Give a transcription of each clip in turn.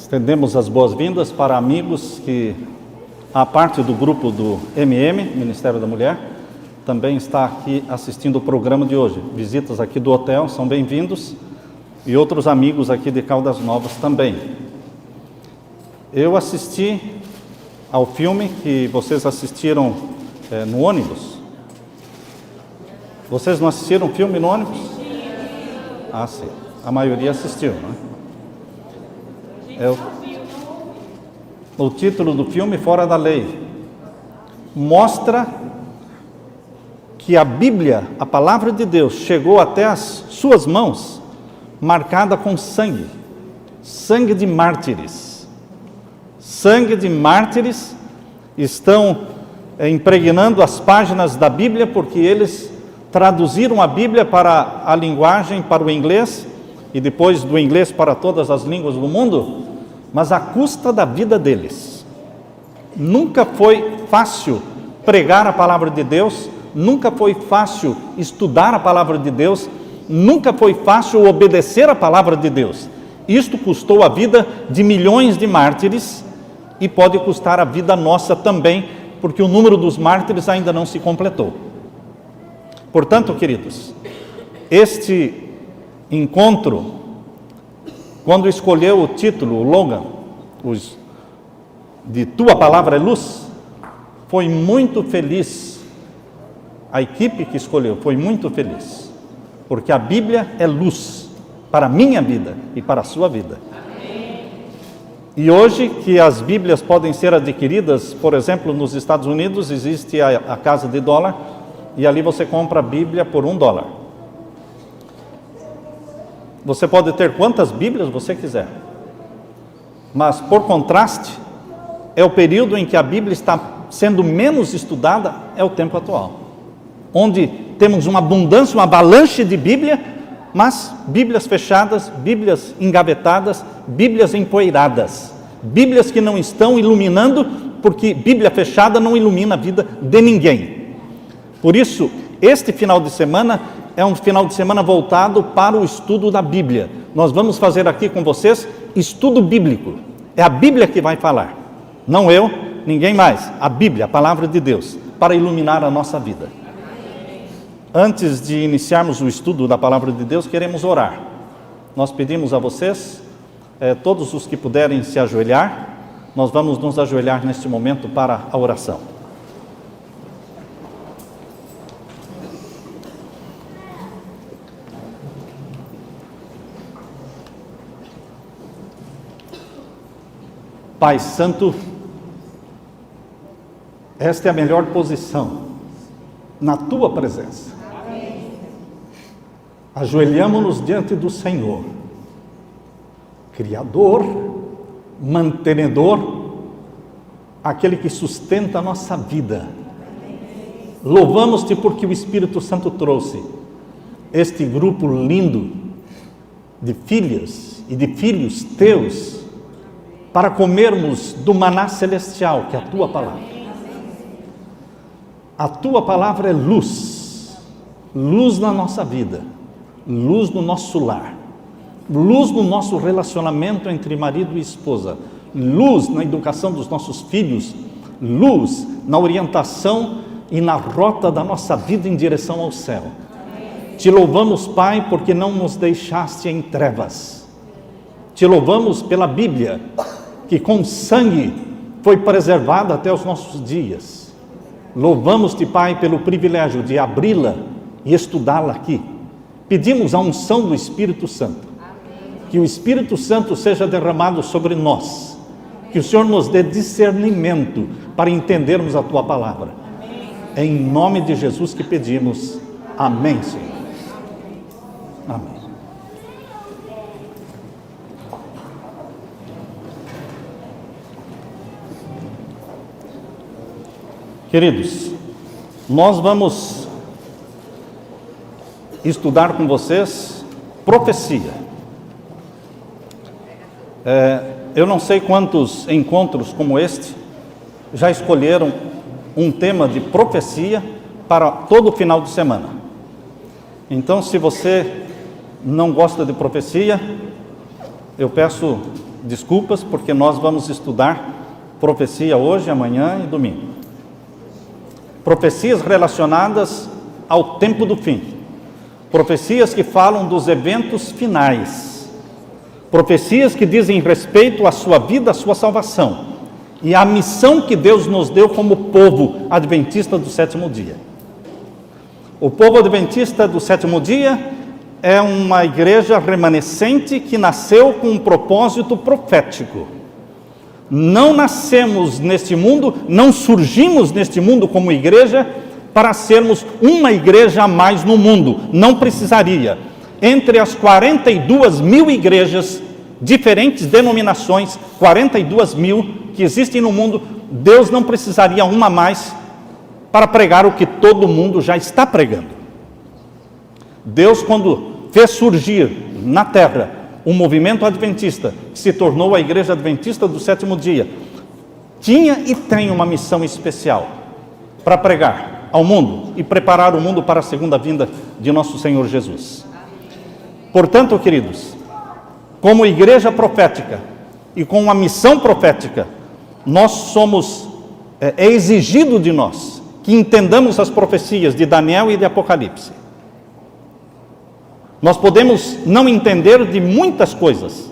Estendemos as boas-vindas para amigos que, a parte do grupo do Ministério da Mulher, também está aqui assistindo o programa de hoje. Visitas aqui do hotel, são bem-vindos, e outros amigos aqui de Caldas Novas também. Eu assisti ao filme que vocês assistiram no ônibus. Vocês não assistiram o filme no ônibus? Ah, sim. A maioria assistiu, né? O título do filme, Fora da Lei, mostra que a Bíblia, a palavra de Deus, chegou até as suas mãos, marcada com sangue, sangue de mártires. Sangue de mártires estão impregnando as páginas da Bíblia, porque eles traduziram a Bíblia para a linguagem, para o inglês, e depois do inglês para todas as línguas do mundo, mas à custa da vida deles. Nunca foi fácil pregar a palavra de Deus, nunca foi fácil estudar a palavra de Deus, nunca foi fácil obedecer a palavra de Deus. Isto custou a vida de milhões de mártires e pode custar a vida nossa também, porque o número dos mártires ainda não se completou. Portanto, queridos, este encontro, quando escolheu o título, o slogan, de Tua Palavra é Luz, foi muito feliz. A equipe que escolheu foi muito feliz, porque a Bíblia é luz para a minha vida e para a sua vida. Amém. E hoje que as Bíblias podem ser adquiridas, por exemplo, nos Estados Unidos existe a Casa de Dólar, e ali você compra a Bíblia por $1. Você pode ter quantas Bíblias você quiser, mas por contraste, é o período em que a Bíblia está sendo menos estudada, é o tempo atual, onde temos uma abundância, uma avalanche de Bíblia, mas Bíblias fechadas, Bíblias engavetadas, Bíblias empoeiradas, Bíblias que não estão iluminando, porque Bíblia fechada não ilumina a vida de ninguém. Por isso, este final de semana é um final de semana voltado para o estudo da Bíblia. Nós vamos fazer aqui com vocês estudo bíblico. É a Bíblia que vai falar, não eu, ninguém mais. A Bíblia, a palavra de Deus, para iluminar a nossa vida. Antes de iniciarmos o estudo da palavra de Deus, queremos orar. Nós pedimos a vocês, todos os que puderem se ajoelhar, nós vamos nos ajoelhar neste momento para a oração. Pai Santo, esta é a melhor posição, na Tua presença. Ajoelhamo-nos diante do Senhor, Criador, mantenedor, aquele que sustenta a nossa vida. Louvamos-te porque o Espírito Santo trouxe este grupo lindo de filhas e de filhos Teus, para comermos do maná celestial, que é a Tua palavra. A Tua palavra é luz, luz na nossa vida, luz no nosso lar, luz no nosso relacionamento entre marido e esposa, luz na educação dos nossos filhos, luz na orientação e na rota da nossa vida em direção ao céu. Te louvamos, Pai, porque não nos deixaste em trevas. Te louvamos pela Bíblia, que com sangue foi preservada até os nossos dias. Louvamos-te, Pai, pelo privilégio de abri-la e estudá-la aqui. Pedimos a unção do Espírito Santo. Que o Espírito Santo seja derramado sobre nós. Que o Senhor nos dê discernimento para entendermos a Tua palavra. É em nome de Jesus que pedimos. Amém, Senhor. Amém. Queridos, nós vamos estudar com vocês profecia. Eu não sei quantos encontros como este já escolheram um tema de profecia para todo o final de semana. Então, se você não gosta de profecia, eu peço desculpas, porque nós vamos estudar profecia hoje, amanhã e domingo. Profecias relacionadas ao tempo do fim. Profecias que falam dos eventos finais. Profecias que dizem respeito à sua vida, à sua salvação. E à missão que Deus nos deu como povo adventista do sétimo dia. O povo adventista do sétimo dia é uma igreja remanescente que nasceu com um propósito profético. Não nascemos neste mundo, não surgimos neste mundo como igreja para sermos uma igreja a mais no mundo. Não precisaria. Entre as 42 mil igrejas, diferentes denominações, 42 mil que existem no mundo, Deus não precisaria uma a mais para pregar o que todo mundo já está pregando. Deus, quando fez surgir na terra o movimento adventista, que se tornou a Igreja Adventista do sétimo dia, tinha e tem uma missão especial para pregar ao mundo e preparar o mundo para a segunda vinda de nosso Senhor Jesus. Portanto, queridos, como igreja profética e com uma missão profética, nós somos, é exigido de nós que entendamos as profecias de Daniel e de Apocalipse. Nós podemos não entender de muitas coisas,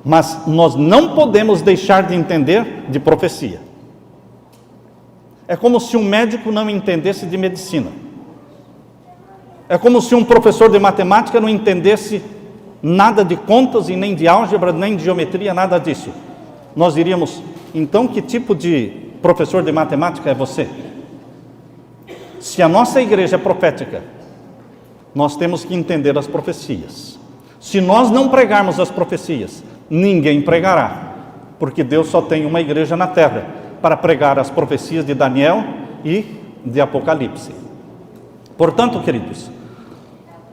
mas nós não podemos deixar de entender de profecia. É como se um médico não entendesse de medicina. É como se um professor de matemática não entendesse nada de contas e nem de álgebra, nem de geometria, nada disso. Nós diríamos, então que tipo de professor de matemática é você? Se a nossa igreja é profética, nós temos que entender as profecias. Se nós não pregarmos as profecias, ninguém pregará, porque Deus só tem uma igreja na terra para pregar as profecias de Daniel e de Apocalipse. Portanto, queridos,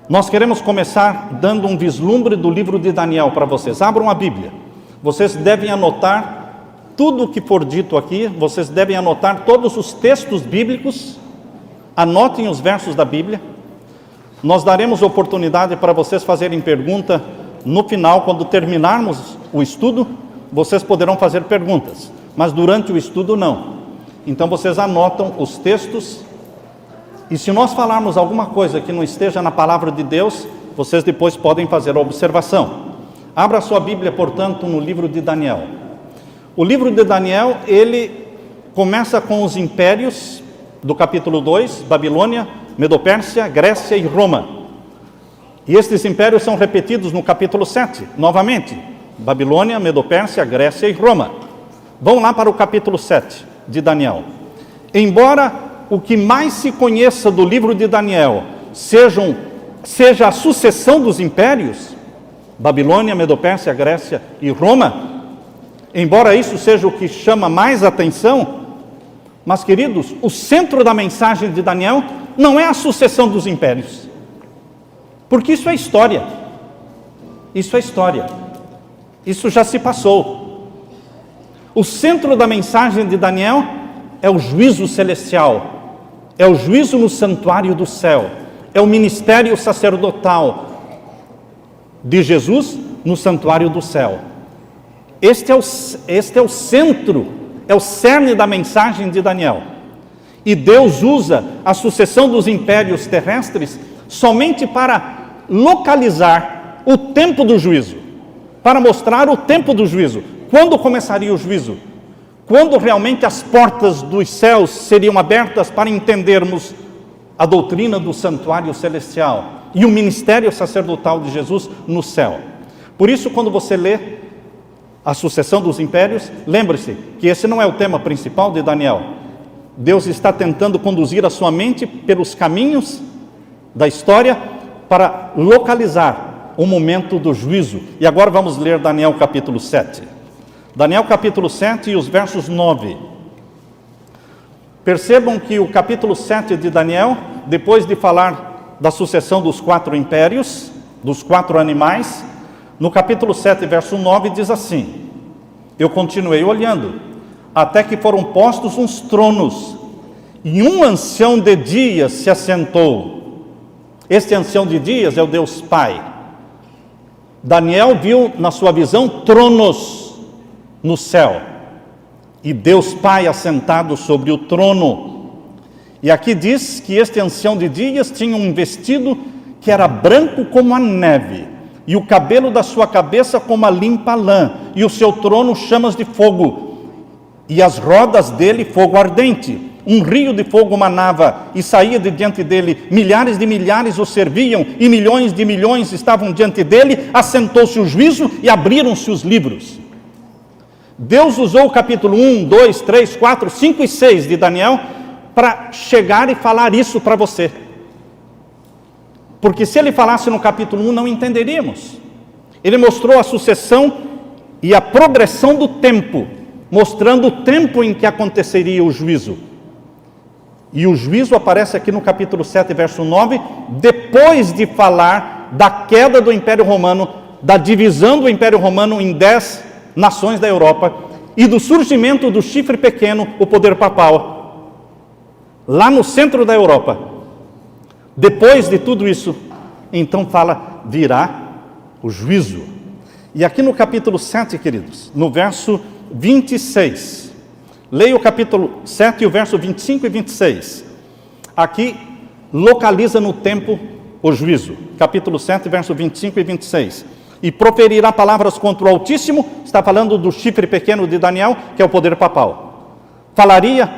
nós queremos começar dando um vislumbre do livro de Daniel para vocês. Abram a Bíblia. Vocês devem anotar tudo o que for dito aqui, vocês devem anotar todos os textos bíblicos, anotem os versos da Bíblia. Nós daremos oportunidade para vocês fazerem pergunta no final, quando terminarmos o estudo, vocês poderão fazer perguntas, mas durante o estudo não. Então vocês anotam os textos, e se nós falarmos alguma coisa que não esteja na palavra de Deus, vocês depois podem fazer a observação. Abra sua Bíblia, portanto, no livro de Daniel. O livro de Daniel, ele começa com os impérios do capítulo 2, Babilônia, Medo-Pérsia, Grécia e Roma. E estes impérios são repetidos no capítulo 7, novamente. Babilônia, Medo-Pérsia, Grécia e Roma. Vão lá para o capítulo 7 de Daniel. Embora o que mais se conheça do livro de Daniel seja a sucessão dos impérios, Babilônia, Medo-Pérsia, Grécia e Roma, embora isso seja o que chama mais atenção, mas, queridos, o centro da mensagem de Daniel não é a sucessão dos impérios, porque isso é história. Isso é história. Isso já se passou. O centro da mensagem de Daniel é o juízo celestial, é o juízo no santuário do céu, é o ministério sacerdotal de Jesus no santuário do céu. Este é o centro, é o cerne da mensagem de Daniel. E Deus usa a sucessão dos impérios terrestres somente para localizar o tempo do juízo, para mostrar o tempo do juízo. Quando começaria o juízo? Quando realmente as portas dos céus seriam abertas para entendermos a doutrina do santuário celestial e o ministério sacerdotal de Jesus no céu. Por isso, quando você lê a sucessão dos impérios, lembre-se que esse não é o tema principal de Daniel. Deus está tentando conduzir a sua mente pelos caminhos da história para localizar o momento do juízo. E agora vamos ler Daniel capítulo 7. Daniel capítulo 7 e os versos 9. Percebam que o capítulo 7 de Daniel, depois de falar da sucessão dos 4 impérios, dos 4 animais, no capítulo 7, verso 9, diz assim: eu continuei olhando, até que foram postos uns tronos, e um ancião de dias se assentou. Este ancião de dias é o Deus Pai. Daniel viu na sua visão tronos no céu e Deus Pai assentado sobre o trono. E aqui diz que este ancião de dias tinha um vestido que era branco como a neve, e o cabelo da sua cabeça como a limpa lã, e o seu trono chamas de fogo, e as rodas dele fogo ardente. Um rio de fogo manava e saía de diante dele, milhares de milhares o serviam, e milhões de milhões estavam diante dele. Assentou-se o juízo e abriram-se os livros. Deus usou o capítulo 1, 2, 3, 4, 5 e 6 de Daniel para chegar e falar isso para você. Porque se ele falasse no capítulo 1, não entenderíamos. Ele mostrou a sucessão e a progressão do tempo, mostrando o tempo em que aconteceria o juízo. E o juízo aparece aqui no capítulo 7, verso 9, depois de falar da queda do Império Romano, da divisão do Império Romano em 10 nações da Europa, e do surgimento do chifre pequeno, o poder papal, lá no centro da Europa. Depois de tudo isso, então fala, virá o juízo. E aqui no capítulo 7, queridos, no verso 26, leia o capítulo 7, o verso 25 e 26. Aqui localiza no tempo o juízo. Capítulo 7, verso 25 e 26. E proferirá palavras contra o Altíssimo, está falando do chifre pequeno de Daniel, que é o poder papal. Falaria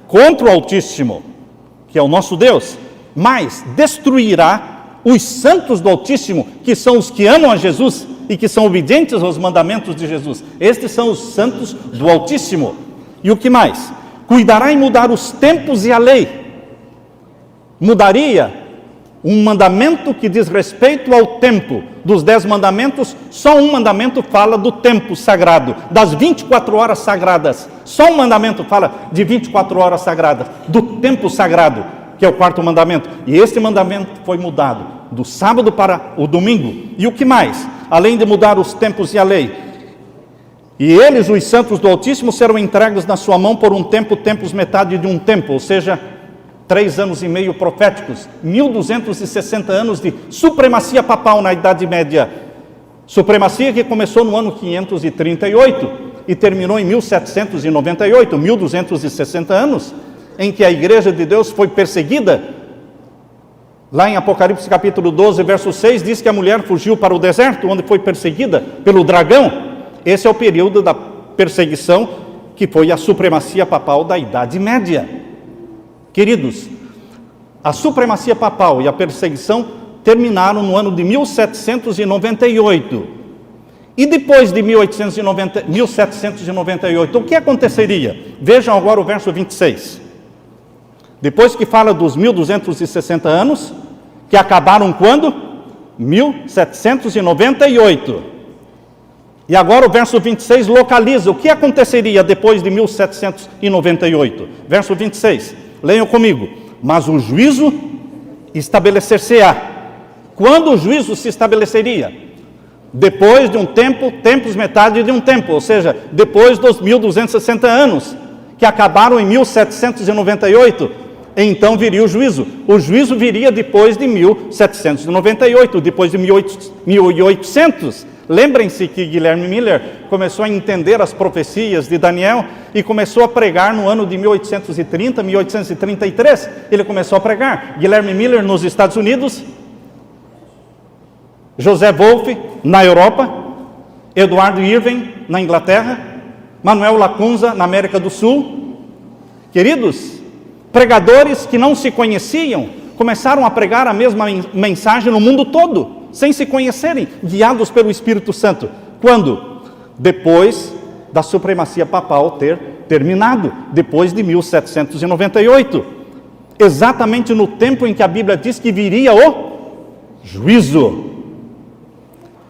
contra o Altíssimo, que é o nosso Deus, mas destruirá os santos do Altíssimo, que são os que amam a Jesus e que são obedientes aos mandamentos de Jesus. Estes são os santos do Altíssimo. E o que mais? Cuidará em mudar os tempos e a lei. Mudaria um mandamento que diz respeito ao tempo. Dos 10 mandamentos, só um mandamento fala do tempo sagrado, das 24 horas sagradas. Só um mandamento fala de 24 horas sagradas, do tempo sagrado, que é o 4º mandamento. E este mandamento foi mudado do sábado para o domingo. E o que mais? Além de mudar os tempos e a lei, e eles, os santos do Altíssimo, serão entregues na sua mão por um tempo, tempos metade de um tempo, ou seja, 3 anos e meio proféticos, 1260 anos de supremacia papal na Idade Média. Supremacia que começou no ano 538 e terminou em 1798, 1260 anos, em que a Igreja de Deus foi perseguida. Lá em Apocalipse capítulo 12, verso 6, diz que a mulher fugiu para o deserto, onde foi perseguida pelo dragão. Esse é o período da perseguição, que foi a supremacia papal da Idade Média. Queridos, a supremacia papal e a perseguição terminaram no ano de 1798. E depois de 1798, o que aconteceria? Vejam agora o verso 26. Depois que fala dos 1260 anos, que acabaram quando? 1798. E agora o verso 26 localiza o que aconteceria depois de 1798. Verso 26, leiam comigo. Mas o juízo estabelecer-se-á. Quando o juízo se estabeleceria? Depois de um tempo, tempos metade de um tempo, ou seja, depois dos 1260 anos, que acabaram em 1798, então viria o juízo. O juízo viria depois de 1798, depois de 1800. Lembrem-se que Guilherme Miller começou a entender as profecias de Daniel e começou a pregar no ano de 1830, 1833. Ele começou a pregar. Guilherme Miller nos Estados Unidos, José Wolff na Europa, Eduardo Irving na Inglaterra, Manuel Lacunza na América do Sul. Queridos, pregadores que não se conheciam começaram a pregar a mesma mensagem no mundo todo, sem se conhecerem, guiados pelo Espírito Santo. Quando? Depois da supremacia papal ter terminado, depois de 1798. Exatamente no tempo em que a Bíblia diz que viria o juízo.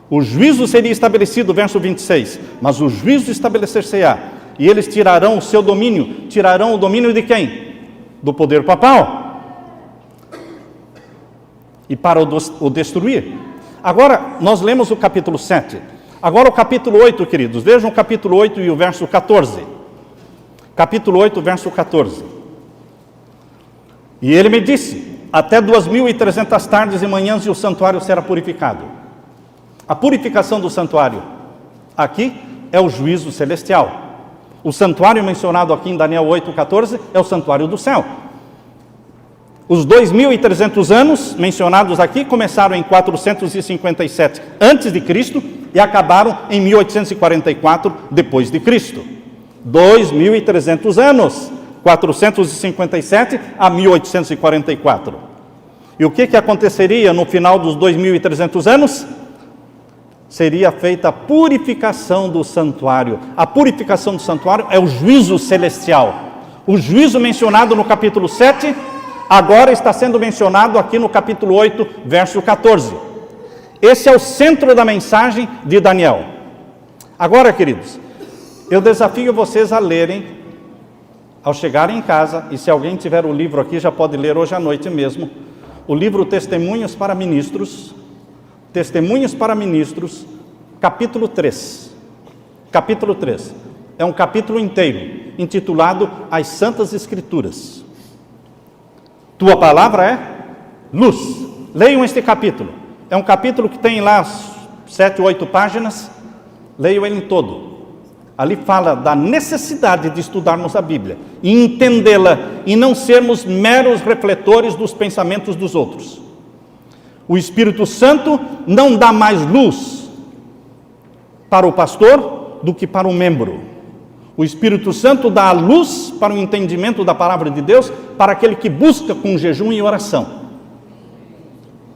O juízo seria estabelecido, verso 26, mas o juízo estabelecer-se-á, e eles tirarão o seu domínio. Tirarão o domínio de quem? Do poder papal. E para o destruir. Agora, nós lemos o capítulo 7. Agora o capítulo 8, queridos. Vejam o capítulo 8 e o verso 14. Capítulo 8, verso 14. E ele me disse, até 2300 tardes e manhãs e o santuário será purificado. A purificação do santuário, aqui é o juízo celestial. O santuário mencionado aqui em Daniel 8,14 é o santuário do céu. Os 2.300 anos mencionados aqui começaram em 457 antes de Cristo e acabaram em 1844 depois de Cristo. 2.300 anos, 457 a 1844. E o que aconteceria no final dos 2.300 anos? Seria feita a purificação do santuário. A purificação do santuário é o juízo celestial. O juízo mencionado no capítulo 7, agora está sendo mencionado aqui no capítulo 8, verso 14. Esse é o centro da mensagem de Daniel. Agora, queridos, eu desafio vocês a lerem, ao chegarem em casa, e se alguém tiver o livro aqui, já pode ler hoje à noite mesmo, o livro Testemunhos para Ministros, capítulo 3. Capítulo 3. É um capítulo inteiro, intitulado As Santas Escrituras. Tua palavra é luz. Leiam este capítulo. É um capítulo que tem lá 7, 8 páginas. Leiam ele todo. Ali fala da necessidade de estudarmos a Bíblia e entendê-la e não sermos meros refletores dos pensamentos dos outros. O Espírito Santo não dá mais luz para o pastor do que para o membro. O Espírito Santo dá a luz para o entendimento da palavra de Deus para aquele que busca com jejum e oração.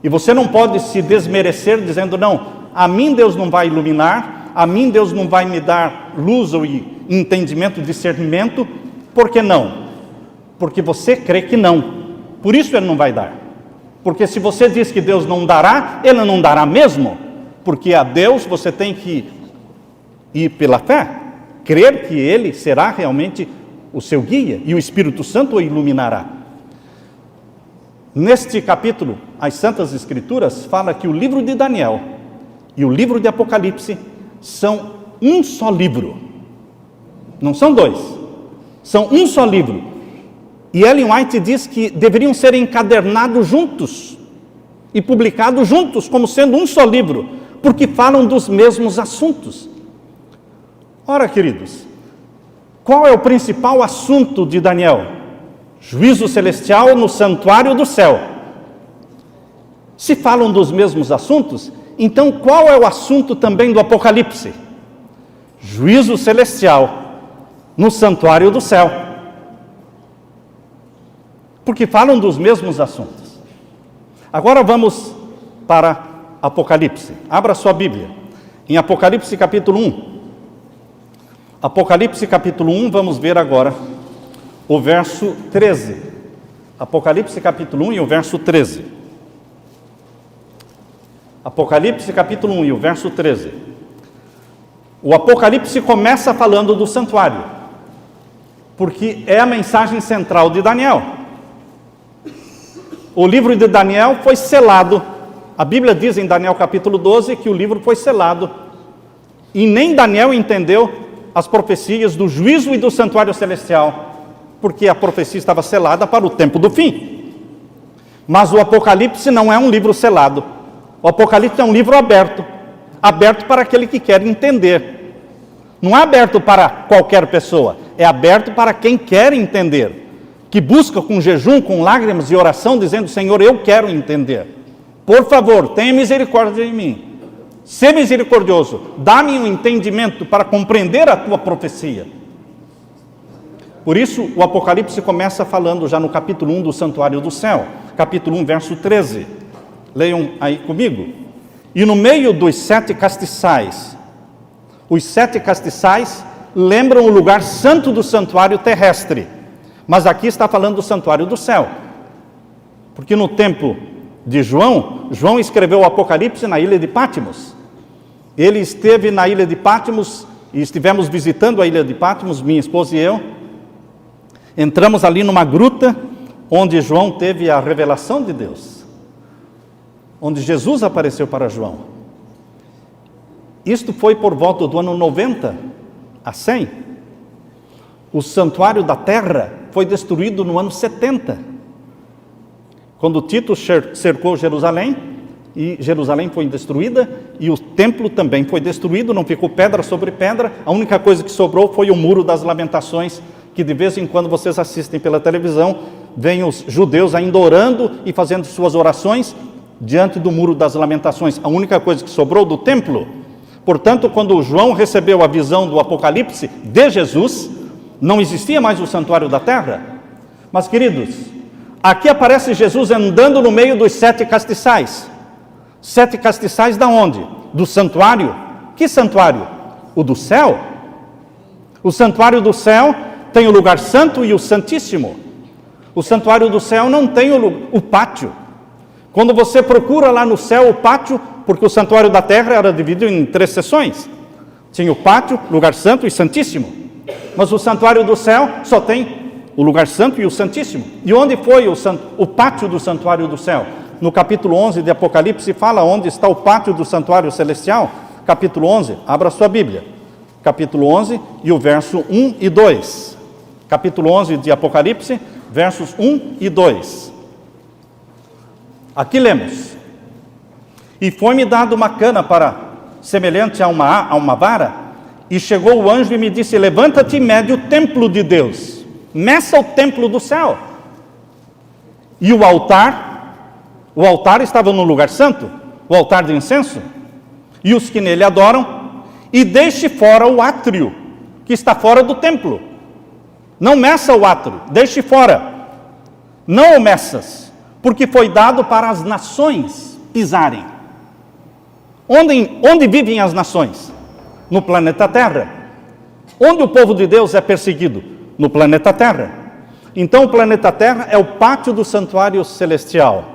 E você não pode se desmerecer dizendo, não, a mim Deus não vai iluminar, a mim Deus não vai me dar luz ou entendimento, discernimento. Por que não? Porque você crê que não. Por isso Ele não vai dar. Porque se você diz que Deus não dará, Ele não dará mesmo. Porque a Deus você tem que ir pela fé, crer que Ele será realmente o seu guia e o Espírito Santo o iluminará. Neste capítulo, as Santas Escrituras fala que o livro de Daniel e o livro de Apocalipse são um só livro. Não são dois, são um só livro. E Ellen White diz que deveriam ser encadernados juntos e publicados juntos, como sendo um só livro, porque falam dos mesmos assuntos. Ora, queridos, qual é o principal assunto de Daniel? Juízo celestial no santuário do céu. Se falam dos mesmos assuntos, então qual é o assunto também do Apocalipse? Juízo celestial no santuário do céu. Porque falam dos mesmos assuntos. Agora vamos para Apocalipse. Abra sua Bíblia. Em Apocalipse capítulo 1. Apocalipse capítulo 1, vamos ver agora o verso 13. Apocalipse capítulo 1 e o verso 13. Apocalipse capítulo 1 e o verso 13. O Apocalipse começa falando do santuário, porque é a mensagem central de Daniel. O livro de Daniel foi selado. A Bíblia diz em Daniel capítulo 12 que o livro foi selado. E nem Daniel entendeu as profecias do juízo e do santuário celestial, porque a profecia estava selada para o tempo do fim. Mas o Apocalipse não é um livro selado. O Apocalipse é um livro aberto, aberto para aquele que quer entender. Não é aberto para qualquer pessoa, é aberto para quem quer entender, que busca com jejum, com lágrimas e oração, dizendo, Senhor, eu quero entender. Por favor, tenha misericórdia de mim. Sê misericordioso, dá-me um entendimento para compreender a tua profecia. Por isso, o Apocalipse começa falando já no capítulo 1 do santuário do céu, capítulo 1, verso 13. Leiam aí comigo. E no meio dos 7 castiçais, os 7 castiçais lembram o lugar santo do santuário terrestre, mas aqui está falando do santuário do céu, porque no tempo de João escreveu o Apocalipse na ilha de Patmos. Ele esteve na ilha de Patmos e estivemos visitando a ilha de Patmos, minha esposa e eu. Entramos ali numa gruta onde João teve a revelação de Deus, onde Jesus apareceu para João. Isto foi por volta do ano 90 a 100. O santuário da terra foi destruído no ano 70. Quando Tito cercou Jerusalém, e Jerusalém foi destruída, e o templo também foi destruído, não ficou pedra sobre pedra, a única coisa que sobrou foi o Muro das Lamentações, que de vez em quando vocês assistem pela televisão, vêm os judeus ainda orando e fazendo suas orações diante do Muro das Lamentações, a única coisa que sobrou do templo. Portanto, quando João recebeu a visão do Apocalipse de Jesus, não existia mais o santuário da terra. Mas, queridos, aqui aparece Jesus andando no meio dos 7 castiçais. 7 castiçais da onde? Do santuário. Que santuário? O do céu. O santuário do céu tem o lugar santo e o santíssimo. O santuário do céu não tem o pátio. Quando você procura lá no céu o pátio, porque o santuário da terra era dividido em 3 seções. Tinha o pátio, lugar santo e santíssimo. Mas o santuário do céu só tem o lugar santo e o santíssimo. E onde foi o pátio do santuário do céu? No capítulo 11 de Apocalipse fala onde está o pátio do santuário celestial. Capítulo 11, abra sua Bíblia. Capítulo 11 e o verso 1 e 2. Capítulo 11 de Apocalipse, versos 1 e 2. Aqui lemos: E foi-me dado uma cana semelhante a uma vara, e chegou o anjo e me disse: Levanta-te e mede o templo de Deus. Meça o templo do céu. E o altar estava no lugar santo, o altar de incenso, e os que nele adoram, e deixe fora o átrio, que está fora do templo. Não meça o átrio, deixe fora. Não o meças, porque foi dado para as nações pisarem. Onde vivem as nações? No planeta Terra. Onde o povo de Deus é perseguido? No planeta Terra. Então o planeta Terra é o pátio do santuário celestial.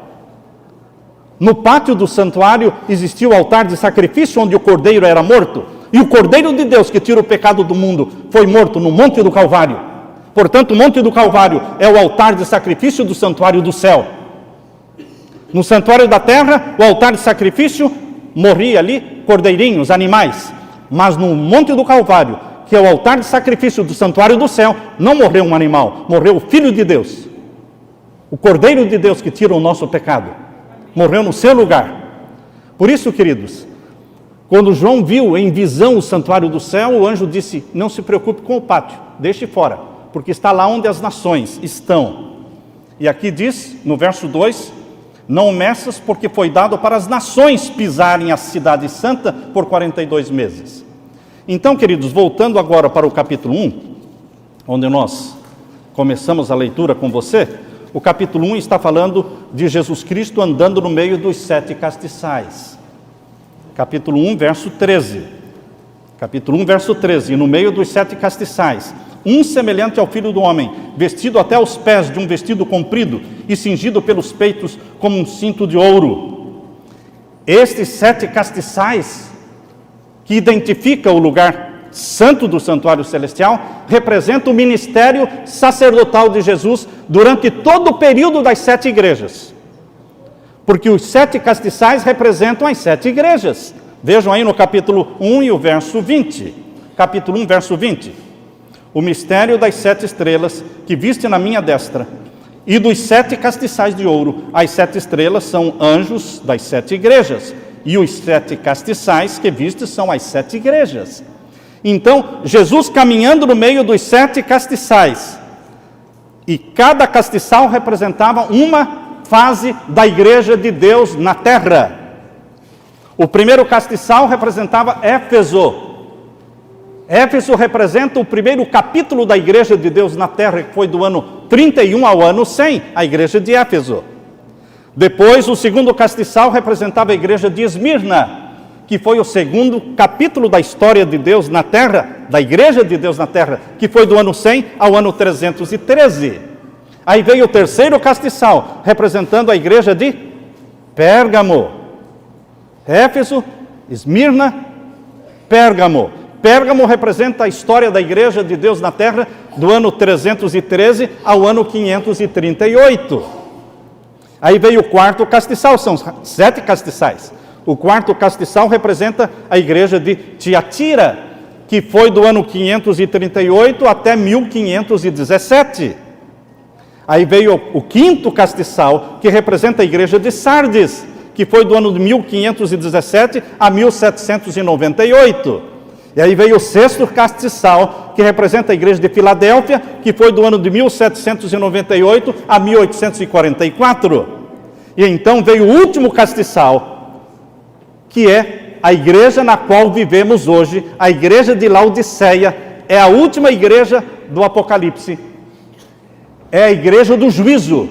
No pátio do santuário existia o altar de sacrifício onde o cordeiro era morto. E o cordeiro de Deus que tira o pecado do mundo foi morto no Monte do Calvário. Portanto, o Monte do Calvário é o altar de sacrifício do santuário do céu. No santuário da terra, o altar de sacrifício morria ali cordeirinhos, animais. Mas no Monte do Calvário, que é o altar de sacrifício do santuário do céu, não morreu um animal, morreu o Filho de Deus. O Cordeiro de Deus que tira o nosso pecado. Morreu no seu lugar. Por isso, queridos, quando João viu em visão o santuário do céu, o anjo disse: não se preocupe com o pátio, deixe fora, porque está lá onde as nações estão. E aqui diz, no verso 2, não o meças, porque foi dado para as nações pisarem a cidade santa por 42 meses. Então, queridos, voltando agora para o capítulo 1, onde nós começamos a leitura com você, o capítulo 1 está falando de Jesus Cristo andando no meio dos 7 castiçais. Capítulo 1, verso 13. Capítulo 1, verso 13. E no meio dos 7 castiçais, um semelhante ao Filho do Homem, vestido até os pés de um vestido comprido e cingido pelos peitos como um cinto de ouro. Estes 7 castiçais, que identifica o lugar santo do santuário celestial, representa o ministério sacerdotal de Jesus durante todo o período das 7 igrejas. Porque os 7 castiçais representam as 7 igrejas. Vejam aí no capítulo 1 e o verso 20. Capítulo 1, verso 20. O mistério das 7 estrelas que viste na minha destra, e dos 7 castiçais de ouro. As 7 estrelas são anjos das 7 igrejas, e os 7 castiçais que viste são as 7 igrejas. Então, Jesus caminhando no meio dos 7 castiçais, e cada castiçal representava uma fase da igreja de Deus na terra. O primeiro castiçal representava Éfeso. Éfeso representa o primeiro capítulo da igreja de Deus na terra, que foi do ano 31 ao ano 100, a igreja de Éfeso. Depois, o segundo castiçal representava a igreja de Esmirna, que foi o segundo capítulo da história de Deus na terra, da igreja de Deus na terra, que foi do ano 100 ao ano 313. Aí veio o terceiro castiçal, representando a igreja de Pérgamo. Éfeso, Esmirna, Pérgamo. Pérgamo representa a história da igreja de Deus na terra do ano 313 ao ano 538. Aí veio o quarto castiçal, são 7 castiçais. O quarto castiçal representa a igreja de Tiatira, que foi do ano 538 até 1517. Aí veio o quinto castiçal, que representa a igreja de Sardes, que foi do ano de 1517 a 1798. E aí veio o sexto castiçal, que representa a igreja de Filadélfia, que foi do ano de 1798 a 1844. E então veio o último castiçal, que é a igreja na qual vivemos hoje, a igreja de Laodiceia, é a última igreja do Apocalipse. É a igreja do juízo,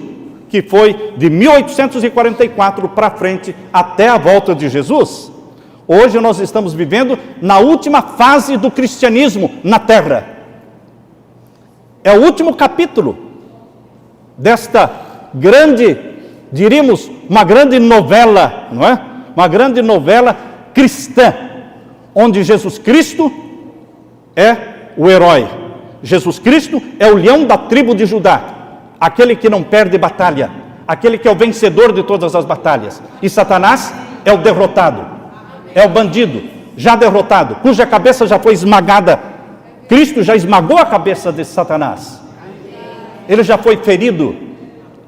que foi de 1844 para frente, até a volta de Jesus. Hoje nós estamos vivendo na última fase do cristianismo na Terra. É o último capítulo desta grande, diríamos, uma grande novela, não é? Uma grande novela cristã, onde Jesus Cristo é o herói. Jesus Cristo é o leão da tribo de Judá, aquele que não perde batalha, aquele que é o vencedor de todas as batalhas. E Satanás é o derrotado, é o bandido, já derrotado, cuja cabeça já foi esmagada. Cristo já esmagou a cabeça de Satanás. Ele já foi ferido,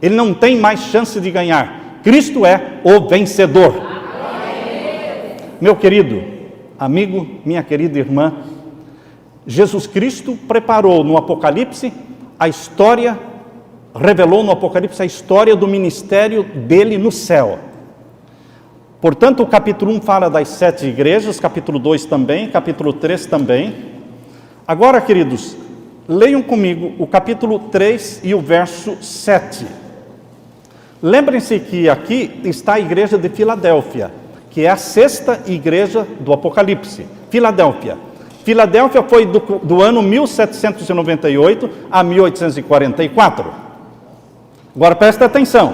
ele não tem mais chance de ganhar. Cristo é o vencedor. Meu querido amigo, minha querida irmã, Jesus Cristo preparou no Apocalipse a história, revelou no Apocalipse a história do ministério dele no céu. Portanto, o capítulo 1 fala das 7 igrejas, capítulo 2 também, capítulo 3 também. Agora, queridos, leiam comigo o capítulo 3 e o verso 7. Lembrem-se que aqui está a igreja de Filadélfia, que é a 6ª igreja do Apocalipse. Filadélfia. Filadélfia foi do ano 1798 a 1844. Agora presta atenção.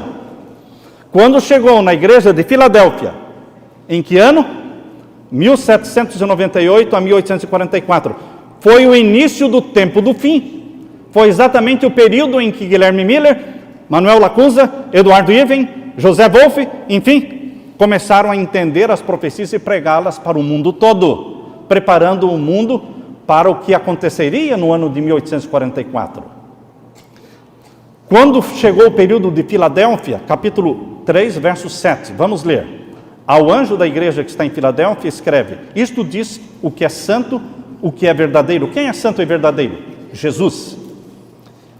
Quando chegou na igreja de Filadélfia, em que ano? 1798 a 1844. Foi o início do tempo do fim. Foi exatamente o período em que Guilherme Miller, Manuel Lacunza, Eduardo Irving, José Wolff, enfim, começaram a entender as profecias e pregá-las para o mundo todo, preparando o mundo para o que aconteceria no ano de 1844. Quando chegou o período de Filadélfia, capítulo 3, verso 7, vamos ler. Ao anjo da igreja que está em Filadélfia, escreve: isto diz o que é santo, o que é verdadeiro. Quem é santo e verdadeiro? Jesus.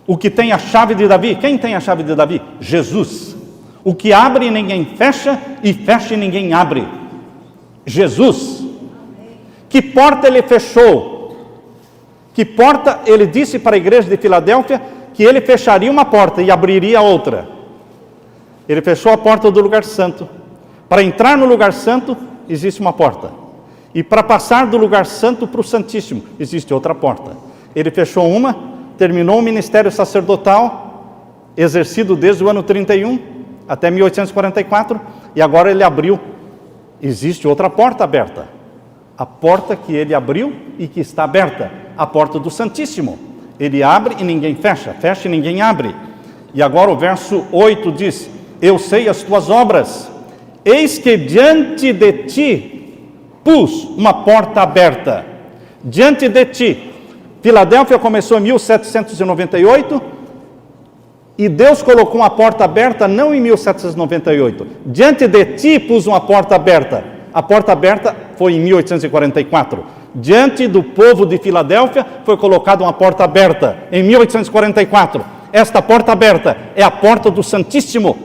O que tem a chave de Davi? Quem tem a chave de Davi? Jesus. O que abre e ninguém fecha, e fecha e ninguém abre. Jesus. Que porta ele fechou? Que porta ele disse para a igreja de Filadélfia que ele fecharia uma porta e abriria outra. Ele fechou a porta do lugar santo. Para entrar no lugar santo, existe uma porta. E para passar do lugar santo para o santíssimo, existe outra porta. Ele fechou uma, terminou o ministério sacerdotal, exercido desde o ano 31 até 1844, e agora ele abriu. Existe outra porta aberta. A porta que ele abriu e que está aberta, a porta do Santíssimo. Ele abre e ninguém fecha, fecha e ninguém abre. E agora o verso 8 diz: eu sei as tuas obras, eis que diante de ti pus uma porta aberta. Diante de ti. Filadélfia começou em 1798 e Deus colocou uma porta aberta não em 1798. Diante de ti pus uma porta aberta. A porta aberta foi em 1844. Diante do povo de Filadélfia foi colocada uma porta aberta em 1844. Esta porta aberta é a porta do Santíssimo,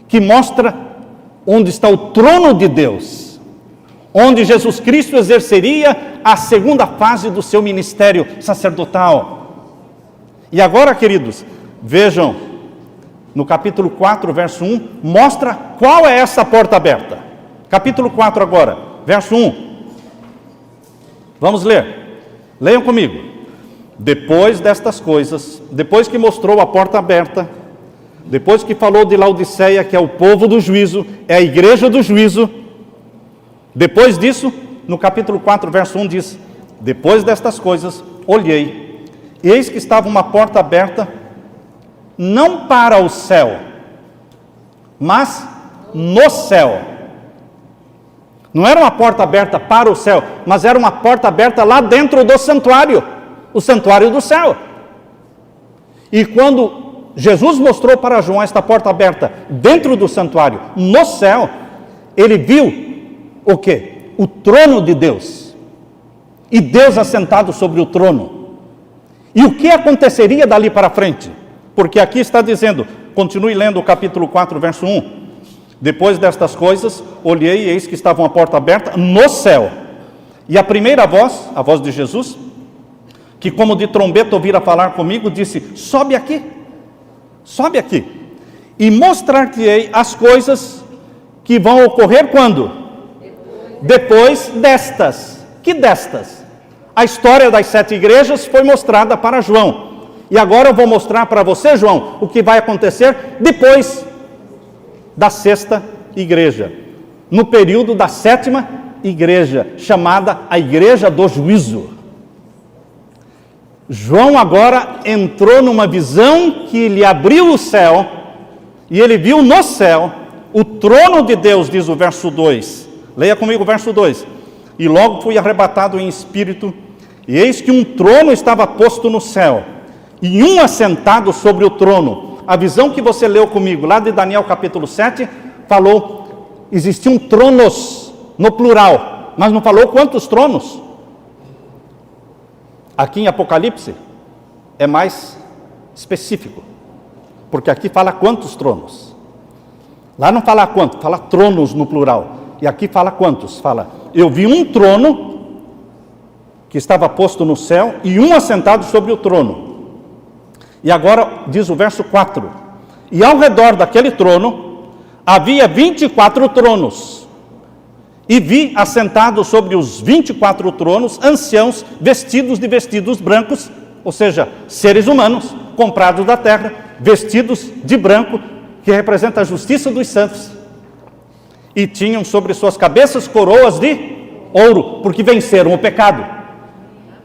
que mostra onde está o trono de Deus, onde Jesus Cristo exerceria a segunda fase do seu ministério sacerdotal. E agora, queridos, vejam, no capítulo 4, verso 1, mostra qual é essa porta aberta. Capítulo 4 agora, verso 1. Vamos ler. Leiam comigo. Depois destas coisas, depois que mostrou a porta aberta, depois que falou de Laodiceia, que é o povo do juízo, é a igreja do juízo, depois disso, no capítulo 4, verso 1 diz: depois destas coisas, olhei, e eis que estava uma porta aberta, não para o céu, mas no céu. Não era uma porta aberta para o céu, mas era uma porta aberta lá dentro do santuário, o santuário do céu. E quando Jesus mostrou para João esta porta aberta dentro do santuário, no céu, ele viu o quê? O trono de Deus. E Deus assentado sobre o trono. E o que aconteceria dali para frente? Porque aqui está dizendo, continue lendo o capítulo 4, verso 1. Depois destas coisas, olhei e eis que estava uma porta aberta no céu. E a primeira voz, a voz de Jesus, que como de trombeta ouvira falar comigo, disse, sobe aqui, e mostrar-te-ei as coisas que vão ocorrer quando? Depois destas. Que destas? A história das 7 igrejas foi mostrada para João. E agora eu vou mostrar para você, João, o que vai acontecer depois da 6ª igreja. No período da 7ª igreja, chamada a igreja do juízo. João agora entrou numa visão que lhe abriu o céu, e ele viu no céu o trono de Deus, diz o verso 2. Leia comigo o verso 2. E logo fui arrebatado em espírito, e eis que um trono estava posto no céu, e um assentado sobre o trono. A visão que você leu comigo, lá de Daniel capítulo 7, falou, existiam tronos no plural, mas não falou quantos tronos. Aqui em Apocalipse é mais específico, porque aqui fala quantos tronos. Lá não fala quanto, fala tronos no plural. E aqui fala quantos? Fala, eu vi um trono que estava posto no céu e um assentado sobre o trono. E agora diz o verso 4, e ao redor daquele trono havia 24 tronos. E vi assentados sobre os 24 tronos, anciãos vestidos de vestidos brancos, ou seja, seres humanos, comprados da terra, vestidos de branco, que representa a justiça dos santos. E tinham sobre suas cabeças coroas de ouro, porque venceram o pecado.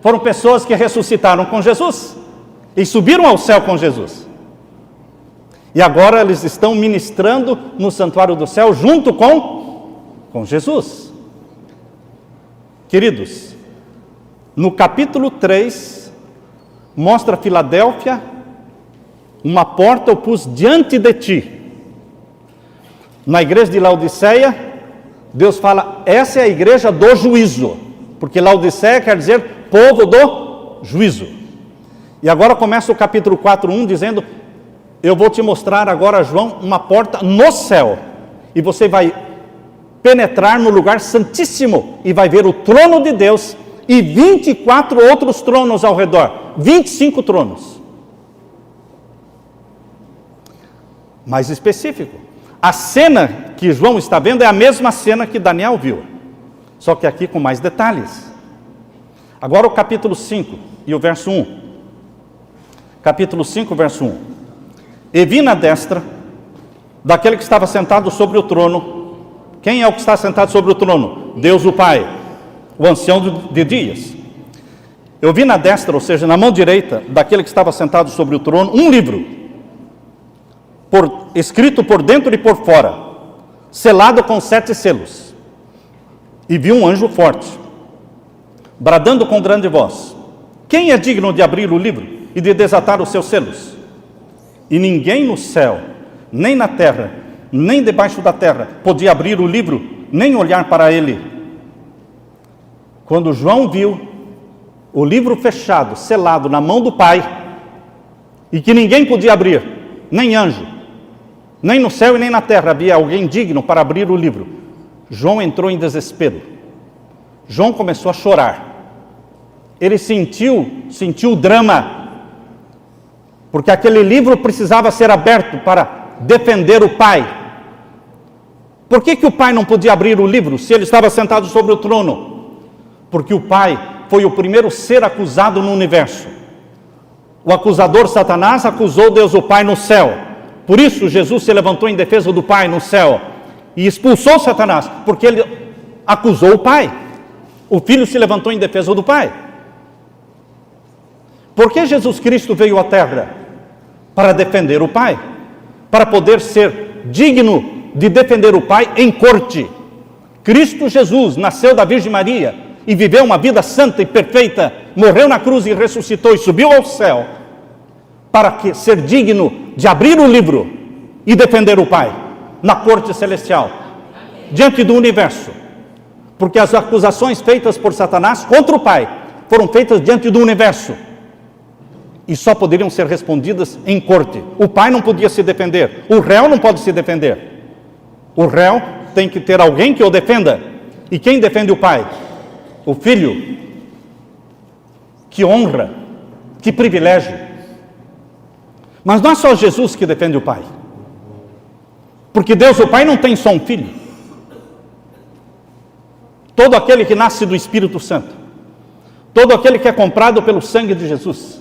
Foram pessoas que ressuscitaram com Jesus e subiram ao céu com Jesus. E agora eles estão ministrando no santuário do céu junto com Jesus. Queridos, no capítulo 3, mostra Filadélfia, uma porta eu pus diante de ti. Na igreja de Laodiceia, Deus fala, essa é a igreja do juízo, porque Laodiceia quer dizer povo do juízo. E agora começa o capítulo 4:1 dizendo, eu vou te mostrar agora, João, uma porta no céu, e você vai penetrar no lugar santíssimo, e vai ver o trono de Deus, e 24 outros tronos ao redor, 25 tronos. Mais específico, a cena que João está vendo é a mesma cena que Daniel viu, só que aqui com mais detalhes. Agora o capítulo 5 e o verso 1. Capítulo 5, verso 1. E vi na destra daquele que estava sentado sobre o trono. Quem é o que está sentado sobre o trono? Deus o Pai, o ancião de dias. Eu vi na destra, ou seja, na mão direita daquele que estava sentado sobre o trono, um livro, escrito por dentro e por fora, selado com 7 selos. E vi um anjo forte, bradando com grande voz, quem é digno de abrir o livro e de desatar os seus selos? E ninguém no céu, nem na terra, nem debaixo da terra, podia abrir o livro, nem olhar para ele. Quando João viu o livro fechado, selado na mão do Pai, e que ninguém podia abrir, nem anjo, nem no céu e nem na terra havia alguém digno para abrir o livro, João entrou em desespero. João começou a chorar. Ele sentiu o drama, porque aquele livro precisava ser aberto para defender o Pai. Por que o Pai não podia abrir o livro se ele estava sentado sobre o trono? Porque o Pai foi o primeiro ser acusado no universo. O acusador Satanás acusou Deus o Pai no céu. Por isso Jesus se levantou em defesa do Pai no céu e expulsou Satanás, porque ele acusou o Pai. O Filho se levantou em defesa do Pai. Por que Jesus Cristo veio à terra? Para defender o Pai, para poder ser digno de defender o Pai em corte. Cristo Jesus nasceu da Virgem Maria e viveu uma vida santa e perfeita, morreu na cruz e ressuscitou e subiu ao céu, para ser digno de abrir o livro e defender o Pai na corte celestial. diante do universo. Porque as acusações feitas por Satanás contra o Pai foram feitas diante do universo. E só poderiam ser respondidas em corte. O Pai não podia se defender. O réu não pode se defender. O réu tem que ter alguém que o defenda. E quem defende o Pai? O Filho. Que honra, que privilégio. Mas não é só Jesus que defende o Pai. Porque Deus, o Pai, não tem só um filho. Todo aquele que nasce do Espírito Santo, todo aquele que é comprado pelo sangue de Jesus,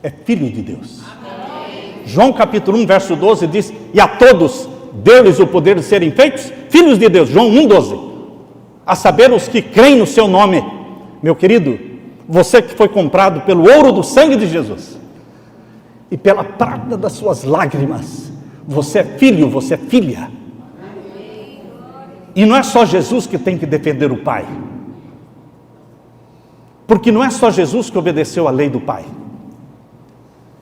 é filho de Deus. Amém. João capítulo 1, verso 12 diz: e a todos deu-lhes o poder de serem feitos filhos de Deus. João 1, 12. A saber, os que creem no seu nome. Meu querido, você que foi comprado pelo ouro do sangue de Jesus e pela prata das suas lágrimas, você é filho, você é filha. E não é só Jesus que tem que defender o Pai. Porque não é só Jesus que obedeceu à lei do Pai.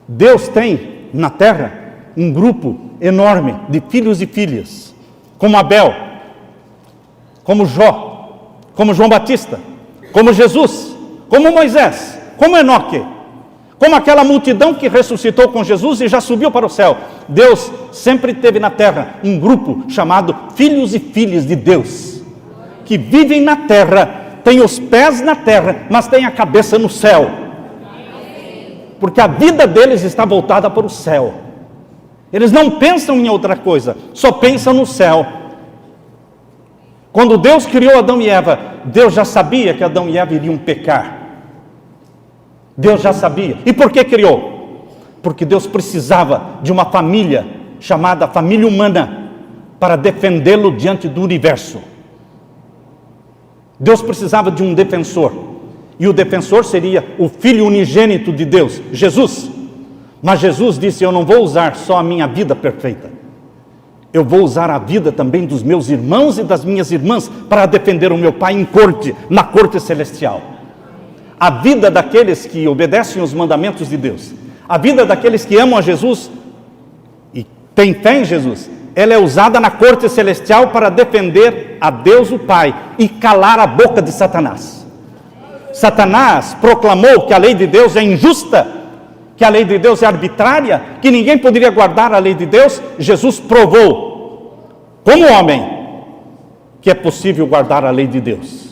Deus tem na terra um grupo enorme de filhos e filhas, como Abel, como Jó, como João Batista, como Jesus, como Moisés, como Enoque, como aquela multidão que ressuscitou com Jesus e já subiu para o céu. Deus sempre teve na terra um grupo chamado filhos e filhas de Deus, que vivem na terra, têm os pés na terra, mas têm a cabeça no céu, porque a vida deles está voltada para o céu. Eles não pensam em outra coisa, só pensam no céu. Quando Deus criou Adão e Eva, Deus já sabia que Adão e Eva iriam pecar. Deus já sabia. E por que criou? Porque Deus precisava de uma família chamada família humana para defendê-lo diante do universo. Deus precisava de um defensor. E o defensor seria o Filho unigênito de Deus, Jesus. Mas Jesus disse: eu não vou usar só a minha vida perfeita. Eu vou usar a vida também dos meus irmãos e das minhas irmãs para defender o meu Pai em corte, na corte celestial. A vida daqueles que obedecem os mandamentos de Deus, a vida daqueles que amam a Jesus e têm fé em Jesus, ela é usada na corte celestial para defender a Deus o Pai e calar a boca de Satanás. Satanás proclamou que a lei de Deus é injusta, que a lei de Deus é arbitrária, que ninguém poderia guardar a lei de Deus. Jesus provou, como homem, que é possível guardar a lei de Deus.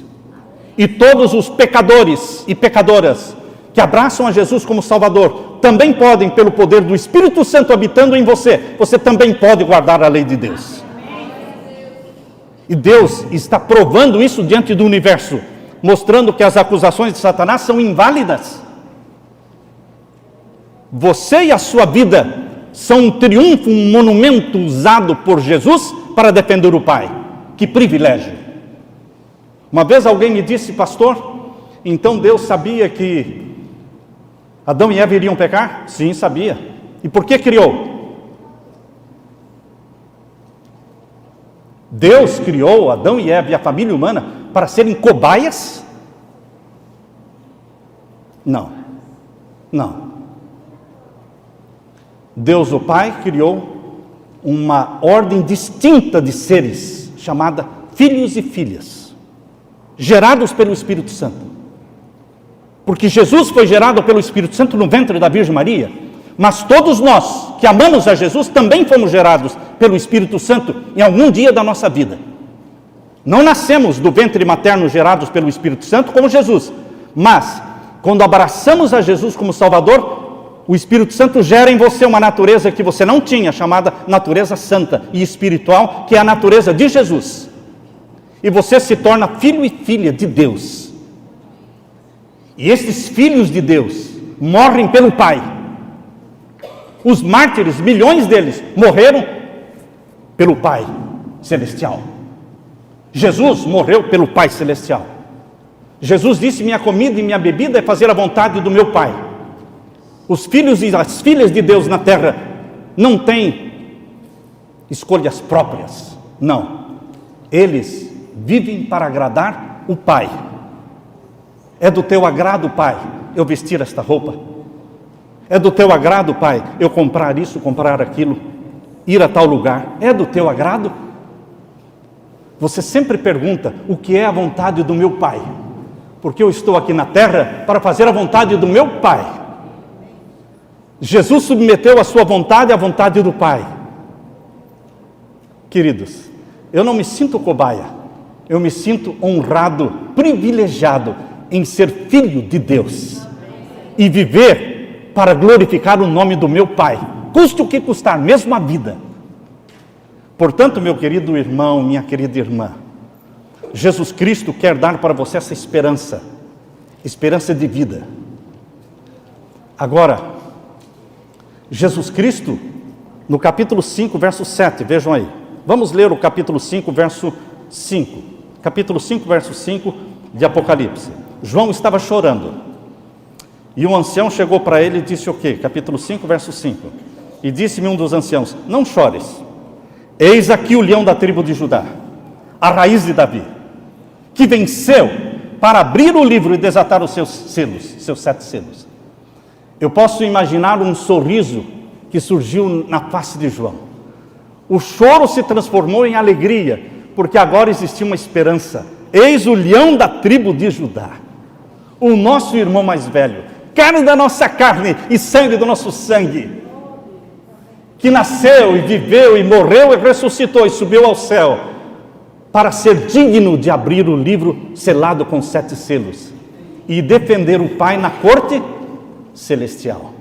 E todos os pecadores e pecadoras que abraçam a Jesus como Salvador, também podem, pelo poder do Espírito Santo habitando em você, você também pode guardar a lei de Deus. E Deus está provando isso diante do universo, mostrando que as acusações de Satanás são inválidas. Você e a sua vida são um triunfo, um monumento usado por Jesus para defender o Pai. Que privilégio! Uma vez alguém me disse: pastor, então Deus sabia que Adão e Eva iriam pecar? Sim, sabia. E por que criou? Deus criou Adão e Eva e a família humana para serem cobaias? Não. Deus, o Pai, criou uma ordem distinta de seres, chamada filhos e filhas, gerados pelo Espírito Santo. Porque Jesus foi gerado pelo Espírito Santo no ventre da Virgem Maria, mas todos nós que amamos a Jesus também fomos gerados pelo Espírito Santo em algum dia da nossa vida. Não nascemos do ventre materno gerados pelo Espírito Santo como Jesus, mas quando abraçamos a Jesus como Salvador, o Espírito Santo gera em você uma natureza que você não tinha, chamada natureza santa e espiritual, que é a natureza de Jesus. E você se torna filho e filha de Deus. E esses filhos de Deus morrem pelo Pai. Os mártires, milhões deles, morreram pelo Pai Celestial. Jesus morreu pelo Pai Celestial. Jesus disse: minha comida e minha bebida é fazer a vontade do meu Pai. Os filhos e as filhas de Deus na terra não têm escolhas próprias. Não. Eles vivem para agradar o Pai. É do teu agrado, Pai, eu vestir esta roupa? É do teu agrado, Pai, eu comprar isso, comprar aquilo, ir a tal lugar? É do teu agrado? você sempre pergunta: o que é a vontade do meu Pai? Porque eu estou aqui na terra para fazer a vontade do meu Pai. Jesus submeteu a sua vontade à vontade do Pai. Queridos, eu não me sinto cobaia, eu me sinto honrado, privilegiado em ser filho de Deus e viver para glorificar o nome do meu Pai, custe o que custar, mesmo a vida. Portanto, meu querido irmão, minha querida irmã, Jesus Cristo quer dar para você essa esperança de vida. Agora, Jesus Cristo, no capítulo 5, verso 7, vejam aí. Vamos ler o capítulo 5, verso 5. Capítulo 5, verso 5 de Apocalipse. João estava chorando. E um ancião chegou para ele e disse o quê? Capítulo 5, verso 5. E disse-me um dos anciãos: não chores. Eis aqui o leão da tribo de Judá, a raiz de Davi, que venceu para abrir o livro e desatar os seus selos, seus 7 selos. Eu posso imaginar um sorriso que surgiu na face de João. O choro se transformou em alegria, porque agora existia uma esperança. Eis o leão da tribo de Judá, o nosso irmão mais velho, carne da nossa carne e sangue do nosso sangue, que nasceu e viveu e morreu e ressuscitou e subiu ao céu, para ser digno de abrir o livro selado com 7 selos e defender o Pai na corte celestial.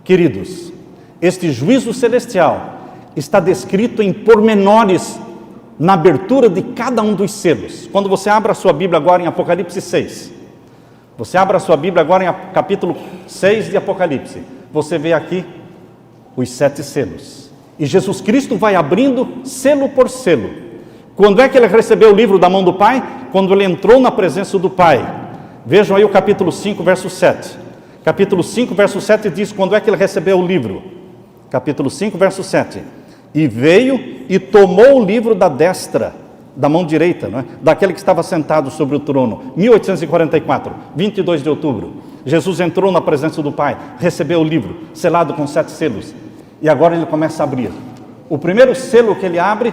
Queridos, este juízo celestial está descrito em pormenores na abertura de cada um dos selos. Quando você abre a sua Bíblia agora em Apocalipse 6, você abre a sua Bíblia agora em capítulo 6 de Apocalipse, você vê aqui os 7 selos. E Jesus Cristo vai abrindo selo por selo. Quando é que ele recebeu o livro da mão do Pai? Quando ele entrou na presença do Pai. Vejam aí o capítulo 5, verso 7. Capítulo 5, verso 7 diz quando é que ele recebeu o livro. Capítulo 5, verso 7. E veio e tomou o livro da destra, da mão direita, não é? Daquele que estava sentado sobre o trono. 1844, 22 de outubro. Jesus entrou na presença do Pai, recebeu o livro, selado com 7 selos. E agora ele começa a abrir. O primeiro selo que ele abre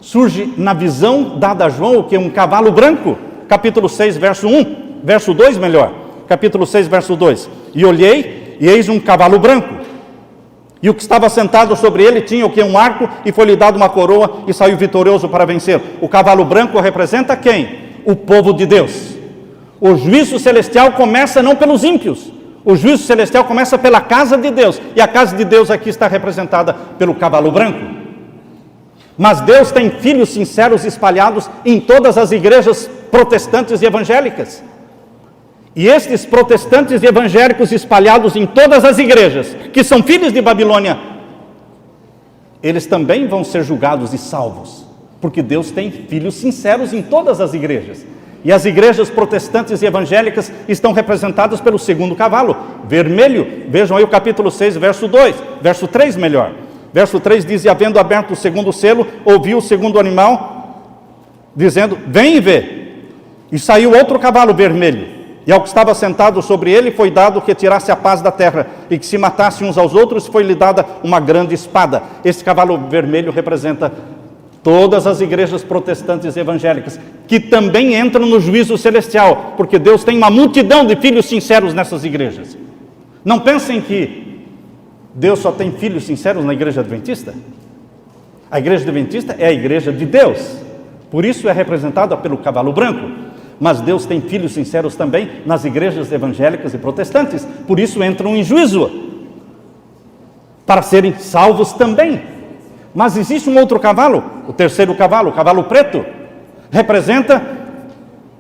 surge na visão dada a João, o que é um cavalo branco. Capítulo 6, verso 1, verso 2 melhor. Capítulo 6, verso 2. E olhei, e eis um cavalo branco. E o que estava sentado sobre ele tinha o que? Um arco, e foi-lhe dado uma coroa, e saiu vitorioso para vencer. O cavalo branco representa quem? O povo de Deus. O juízo celestial começa não pelos ímpios. O juízo celestial começa pela casa de Deus. E a casa de Deus aqui está representada pelo cavalo branco. Mas Deus tem filhos sinceros espalhados em todas as igrejas protestantes e evangélicas. E estes protestantes e evangélicos espalhados em todas as igrejas, que são filhos de Babilônia, eles também vão ser julgados e salvos, porque Deus tem filhos sinceros em todas as igrejas. E as igrejas protestantes e evangélicas estão representadas pelo segundo cavalo, vermelho. Vejam aí o capítulo 6, verso 2, verso 3 melhor. Verso 3 diz: e havendo aberto o segundo selo, ouviu o segundo animal, dizendo: vem e vê. E saiu outro cavalo vermelho. E ao que estava sentado sobre ele foi dado que tirasse a paz da terra, e que se matassem uns aos outros, foi-lhe dada uma grande espada. Esse cavalo vermelho representa todas as igrejas protestantes e evangélicas, que também entram no juízo celestial, porque Deus tem uma multidão de filhos sinceros nessas igrejas. Não pensem que Deus só tem filhos sinceros na igreja adventista. A igreja adventista é a igreja de Deus, por isso é representada pelo cavalo branco. Mas Deus tem filhos sinceros também nas igrejas evangélicas e protestantes, por isso entram em juízo, para serem salvos também. Mas existe um outro cavalo, o terceiro cavalo, o cavalo preto, representa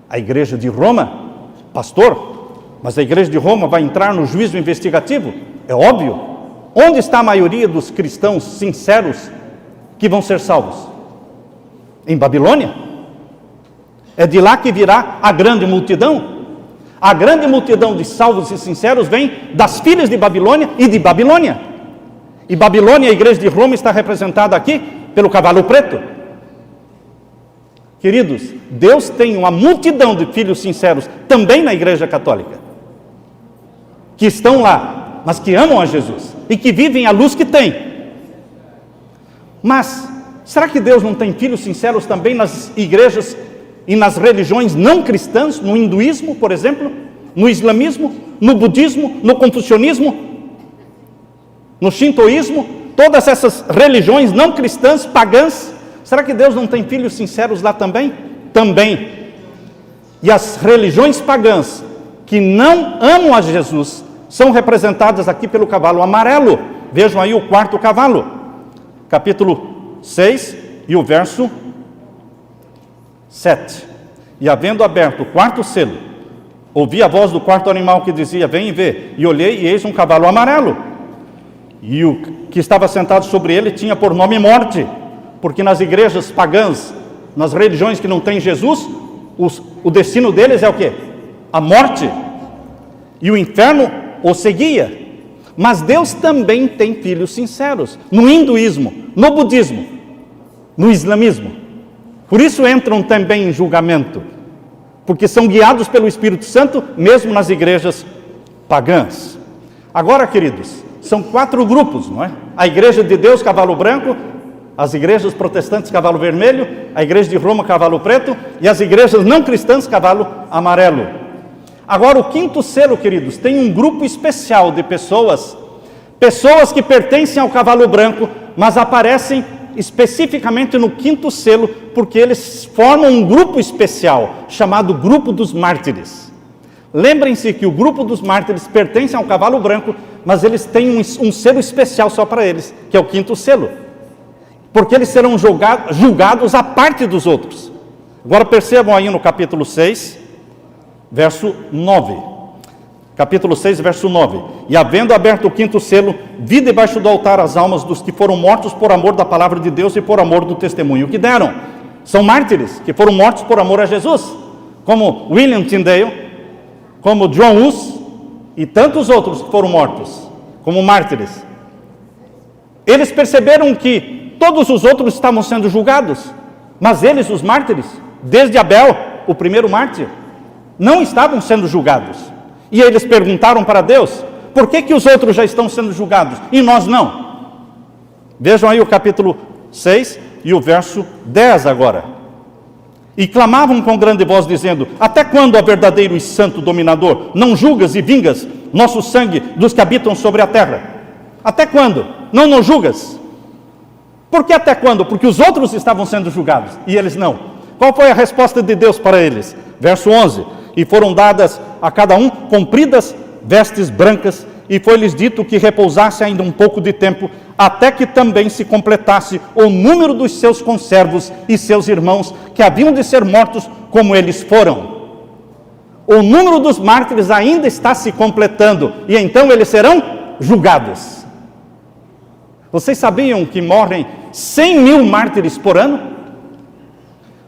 a igreja de Roma, pastor, mas a igreja de Roma vai entrar no juízo investigativo, é óbvio. Onde está a maioria dos cristãos sinceros que vão ser salvos? Em Babilônia. É de lá que virá a grande multidão. A grande multidão de salvos e sinceros vem das filhas de Babilônia e de Babilônia. E Babilônia, a igreja de Roma, está representada aqui pelo cavalo preto. Queridos, Deus tem uma multidão de filhos sinceros também na igreja católica, que estão lá, mas que amam a Jesus e que vivem a luz que tem. Mas Será que Deus não tem filhos sinceros também nas igrejas e nas religiões não cristãs, no hinduísmo, por exemplo, no islamismo, no budismo, no confucionismo, no shintoísmo, todas essas religiões não cristãs, pagãs? Será que Deus não tem filhos sinceros lá também? Também. E as religiões pagãs que não amam a Jesus são representadas aqui pelo cavalo amarelo. Vejam aí o quarto cavalo, capítulo 6 e o verso 7. E havendo aberto o quarto selo, ouvi a voz do quarto animal que dizia: vem e vê. E olhei, e eis um cavalo amarelo. E o que estava sentado sobre ele tinha por nome Morte, porque nas igrejas pagãs, nas religiões que não têm Jesus, o destino deles é o quê? A morte. E o inferno o seguia. Mas Deus também tem filhos sinceros, no hinduísmo, no budismo, no islamismo. Por isso entram também em julgamento, porque são guiados pelo Espírito Santo, mesmo nas igrejas pagãs. Agora, queridos, são 4 grupos, não é? A igreja de Deus, cavalo branco; as igrejas protestantes, cavalo vermelho; a igreja de Roma, cavalo preto; e as igrejas não cristãs, cavalo amarelo. Agora, o quinto selo, queridos, tem um grupo especial de pessoas que pertencem ao cavalo branco, mas aparecem especificamente no quinto selo, porque eles formam um grupo especial, chamado grupo dos mártires. Lembrem-se que o grupo dos mártires pertence ao cavalo branco, mas eles têm um selo especial só para eles, que é o quinto selo, porque eles serão julgados à parte dos outros. Agora percebam aí no capítulo 6, verso 9. Capítulo 6, verso 9. E havendo aberto o quinto selo, vi debaixo do altar as almas dos que foram mortos por amor da palavra de Deus e por amor do testemunho que deram. São mártires que foram mortos por amor a Jesus, como William Tyndale, como John Hus e tantos outros que foram mortos como mártires. Eles perceberam que todos os outros estavam sendo julgados, mas eles, os mártires, desde Abel, o primeiro mártir, não estavam sendo julgados. E eles perguntaram para Deus: por que os outros já estão sendo julgados e nós não? Vejam aí o capítulo 6 e o verso 10 agora. E clamavam com grande voz, dizendo: até quando, ó verdadeiro e santo dominador, não julgas e vingas nosso sangue dos que habitam sobre a terra? Até quando? Não nos julgas? Por que até quando? Porque os outros estavam sendo julgados e eles não. Qual foi a resposta de Deus para eles? Verso 11. E foram dadas a cada um compridas vestes brancas, e foi-lhes dito que repousasse ainda um pouco de tempo, até que também se completasse o número dos seus conservos e seus irmãos, que haviam de ser mortos como eles foram. O número dos mártires ainda está se completando, e então eles serão julgados. Vocês sabiam que morrem 100.000 mártires por ano?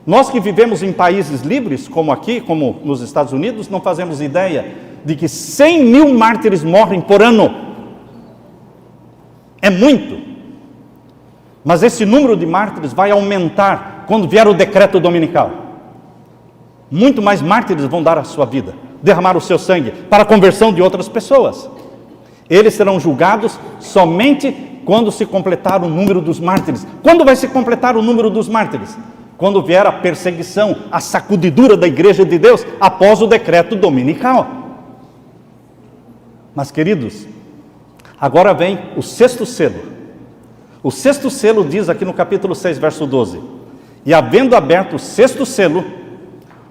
Nós que vivemos em países livres, como aqui, como nos Estados Unidos, não fazemos ideia de que 100.000 mártires morrem por ano. É muito. Mas esse número de mártires vai aumentar quando vier o decreto dominical. Muito mais mártires vão dar a sua vida, derramar o seu sangue para a conversão de outras pessoas. Eles serão julgados somente quando se completar o número dos mártires. Quando vai se completar o número dos mártires? Quando vier a perseguição, a sacudidura da igreja de Deus após o decreto dominical. Mas, queridos, agora vem o sexto selo. O sexto selo diz aqui no capítulo 6, verso 12: e havendo aberto o sexto selo,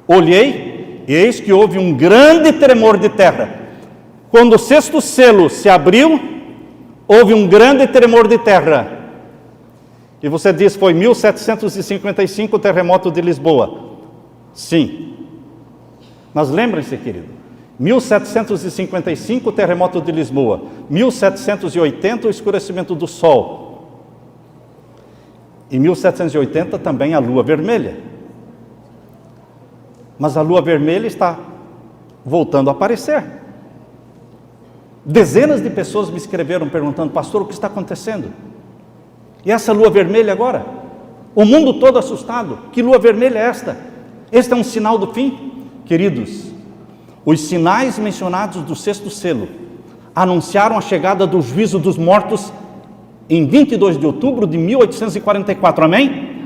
olhei, e eis que houve um grande tremor de terra. Quando o sexto selo se abriu, houve um grande tremor de terra. E você diz: foi 1755 o terremoto de Lisboa. Sim. Mas lembrem-se, querido, 1755 o terremoto de Lisboa, 1780 o escurecimento do sol, e 1780 também a lua vermelha. Mas a lua vermelha está voltando a aparecer. Dezenas de pessoas me escreveram perguntando: pastor, o que está acontecendo? E essa lua vermelha agora? O mundo todo assustado. Que lua vermelha é esta? Este é um sinal do fim? Queridos, os sinais mencionados do sexto selo anunciaram a chegada do juízo dos mortos em 22 de outubro de 1844, amém?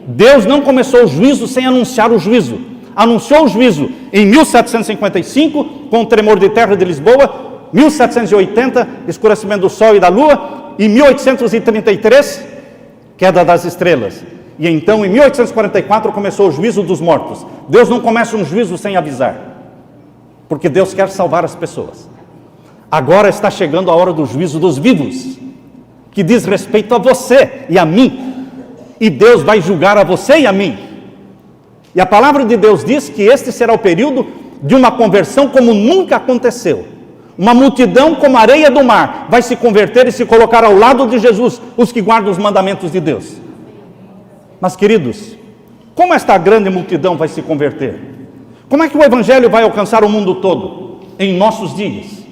Deus não começou o juízo sem anunciar o juízo. Anunciou o juízo em 1755, com o tremor de terra de Lisboa, 1780, escurecimento do sol e da lua, e 1833, queda das estrelas. E então, em 1844, começou o juízo dos mortos. Deus não começa um juízo sem avisar, porque Deus quer salvar as pessoas. Agora está chegando a hora do juízo dos vivos, que diz respeito a você e a mim. E Deus vai julgar a você e a mim. E a palavra de Deus diz que este será o período de uma conversão como nunca aconteceu. Uma multidão como a areia do mar vai se converter e se colocar ao lado de Jesus, os que guardam os mandamentos de Deus. Mas, queridos, como esta grande multidão vai se converter? Como é que o Evangelho vai alcançar o mundo todo em nossos dias?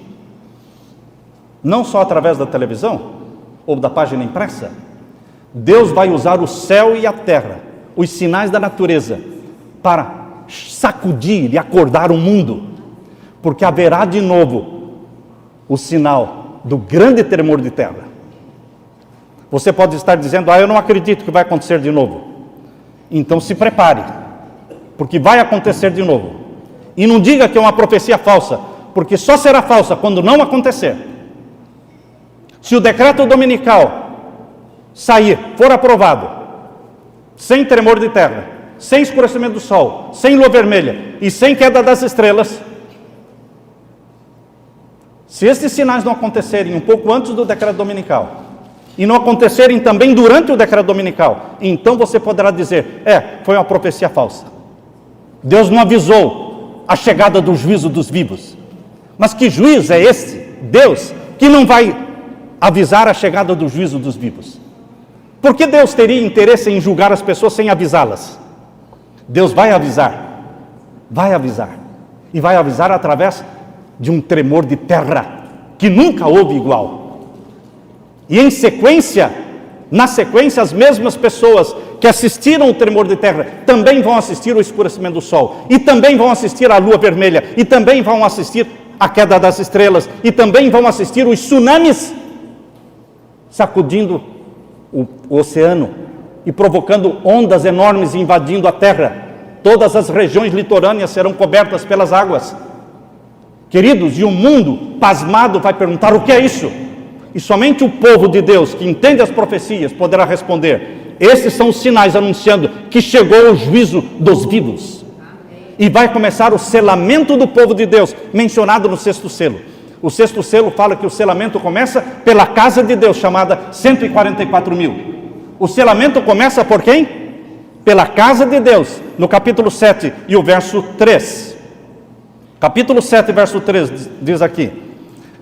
Não só através da televisão ou da página impressa. Deus vai usar o céu e a terra, os sinais da natureza, para sacudir e acordar o mundo, porque haverá de novo o sinal do grande tremor de terra. Você pode estar dizendo, eu não acredito que vai acontecer de novo. Então se prepare, porque vai acontecer de novo. E não diga que é uma profecia falsa, porque só será falsa quando não acontecer. Se o decreto dominical sair, for aprovado, sem tremor de terra, sem escurecimento do sol, sem lua vermelha e sem queda das estrelas, se estes sinais não acontecerem um pouco antes do decreto dominical, e não acontecerem também durante o decreto dominical, então você poderá dizer, foi uma profecia falsa. Deus não avisou a chegada do juízo dos vivos. Mas que juízo é esse? Deus que não vai avisar a chegada do juízo dos vivos. Por que Deus teria interesse em julgar as pessoas sem avisá-las? Deus vai avisar, e vai avisar através de um tremor de terra, que nunca houve igual. E na sequência, as mesmas pessoas que assistiram o tremor de terra, também vão assistir o escurecimento do sol, e também vão assistir a lua vermelha, e também vão assistir a queda das estrelas, e também vão assistir os tsunamis, sacudindo o oceano, e provocando ondas enormes invadindo a terra. Todas as regiões litorâneas serão cobertas pelas águas. Queridos, e o mundo, pasmado, vai perguntar, o que é isso? E somente o povo de Deus, que entende as profecias, poderá responder, esses são os sinais anunciando que chegou o juízo dos vivos. E vai começar o selamento do povo de Deus, mencionado no sexto selo. O sexto selo fala que o selamento começa pela casa de Deus, chamada 144 mil. O selamento começa por quem? Pela casa de Deus, no capítulo 7 e o verso 3. Capítulo 7, verso 3, diz aqui,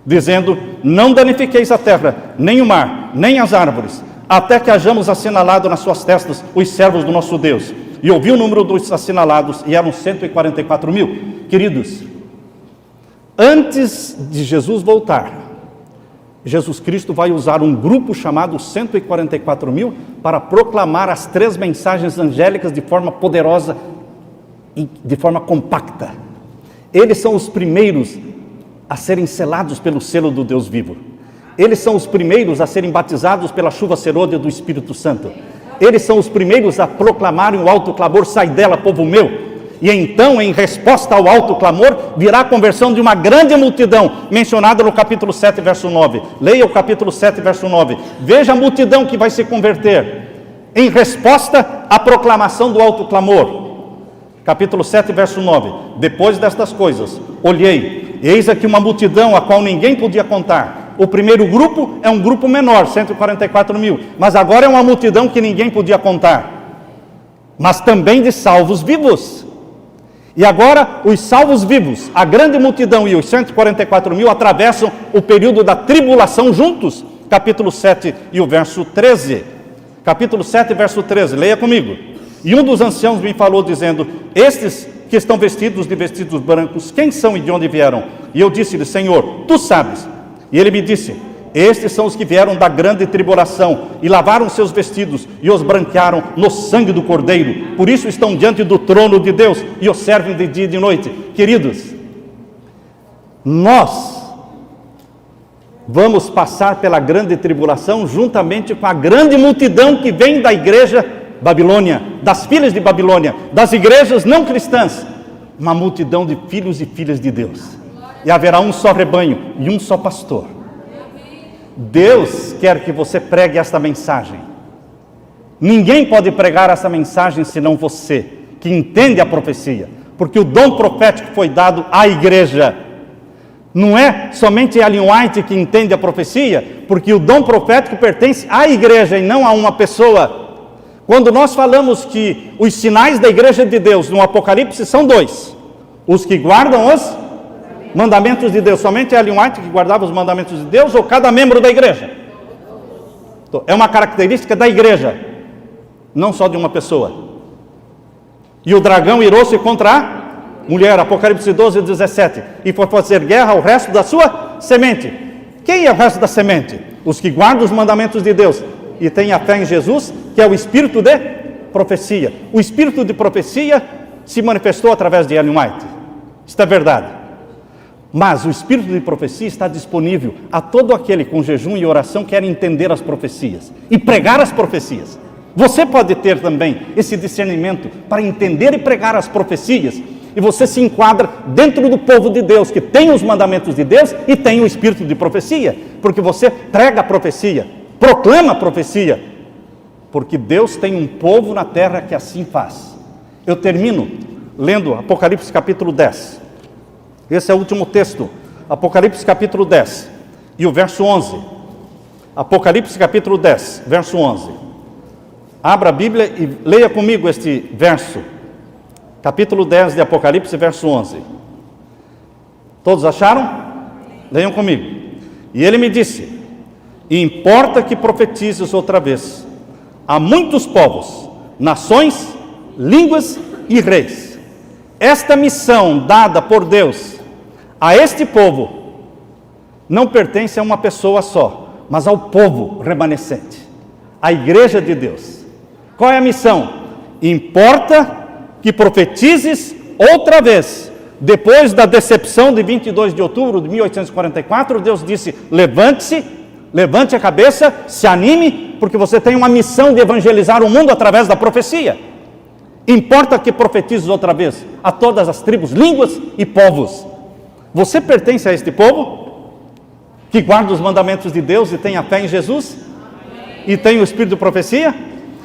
dizendo, não danifiqueis a terra, nem o mar, nem as árvores, até que hajamos assinalado nas suas testas os servos do nosso Deus. E ouvi o número dos assinalados, e eram 144 mil. Queridos, antes de Jesus voltar, Jesus Cristo vai usar um grupo chamado 144 mil para proclamar as 3 mensagens angélicas de forma poderosa e de forma compacta. Eles são os primeiros a serem selados pelo selo do Deus vivo. Eles são os primeiros a serem batizados pela chuva serôdia do Espírito Santo. Eles são os primeiros a proclamarem o alto clamor, sai dela, povo meu. E então, em resposta ao alto clamor, virá a conversão de uma grande multidão, mencionada no capítulo 7, verso 9. Leia o capítulo 7, verso 9. Veja a multidão que vai se converter, em resposta à proclamação do alto clamor. Capítulo 7, verso 9. Depois destas coisas, olhei, eis aqui uma multidão a qual ninguém podia contar. O primeiro grupo é um grupo menor, 144 mil, mas agora é uma multidão que ninguém podia contar, mas também de salvos vivos. E agora os salvos vivos, a grande multidão e os 144 mil atravessam o período da tribulação juntos. Capítulo 7 e o verso 13. Capítulo 7, verso 13, leia comigo. E um dos anciãos me falou dizendo, estes que estão vestidos de vestidos brancos, quem são e de onde vieram? E eu disse-lhe, Senhor, tu sabes. E ele me disse, estes são os que vieram da grande tribulação e lavaram seus vestidos e os branquearam no sangue do Cordeiro. Por isso estão diante do trono de Deus e os servem de dia e de noite. Queridos, nós vamos passar pela grande tribulação juntamente com a grande multidão que vem da igreja Babilônia, das filhas de Babilônia, das igrejas não cristãs, uma multidão de filhos e filhas de Deus. E haverá um só rebanho e um só pastor. Deus quer que você pregue esta mensagem. Ninguém pode pregar essa mensagem senão você, que entende a profecia, porque o dom profético foi dado à igreja. Não é somente Ellen White que entende a profecia, porque o dom profético pertence à igreja e não a uma pessoa. Quando nós falamos que os sinais da igreja de Deus no Apocalipse são 2, os que guardam os mandamentos de Deus, somente Ellen White que guardava os mandamentos de Deus, ou cada membro da igreja? É uma característica da igreja, não só de uma pessoa. E o dragão irou-se contra a mulher, Apocalipse 12, 17, e foi fazer guerra ao resto da sua semente. Quem é o resto da semente? Os que guardam os mandamentos de Deus e têm a fé em Jesus, que é o espírito de profecia. O espírito de profecia se manifestou através de Ellen White. Isto é verdade. Mas o espírito de profecia está disponível a todo aquele com jejum e oração que quer entender as profecias e pregar as profecias. Você pode ter também esse discernimento para entender e pregar as profecias, e você se enquadra dentro do povo de Deus, que tem os mandamentos de Deus e tem o espírito de profecia, porque você prega a profecia, proclama a profecia, porque Deus tem um povo na terra que assim faz. Eu termino lendo Apocalipse capítulo 10. Esse é o último texto, Apocalipse capítulo 10, e o verso 11. Apocalipse capítulo 10, verso 11. Abra a Bíblia e leia comigo este verso. Capítulo 10 de Apocalipse, verso 11. Todos acharam? Leiam comigo. E ele me disse: importa que profetizes outra vez a muitos povos, nações, línguas e reis. Esta missão dada por Deus a este povo não pertence a uma pessoa só, mas ao povo remanescente, à igreja de Deus. Qual é a missão? Importa que profetizes outra vez. Depois da decepção de 22 de outubro de 1844, Deus disse: levante-se, levante a cabeça, se anime, porque você tem uma missão de evangelizar o mundo através da profecia. Importa que profetizes outra vez a todas as tribos, línguas e povos. Você pertence a este povo que guarda os mandamentos de Deus e tem a fé em Jesus? E tem o espírito de profecia?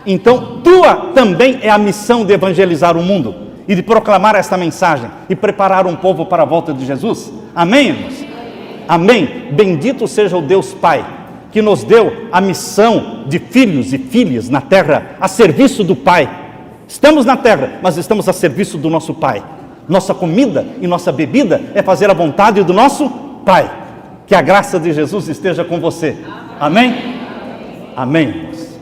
Então, tua também é a missão de evangelizar o mundo e de proclamar esta mensagem e preparar um povo para a volta de Jesus. Amém, irmãos? Amém. Bendito seja o Deus Pai, que nos deu a missão de filhos e filhas na terra, a serviço do Pai. Estamos na terra, mas estamos a serviço do nosso Pai. Nossa comida e nossa bebida é fazer a vontade do nosso Pai. Que a graça de Jesus esteja com você. Amém? Amém, irmãos.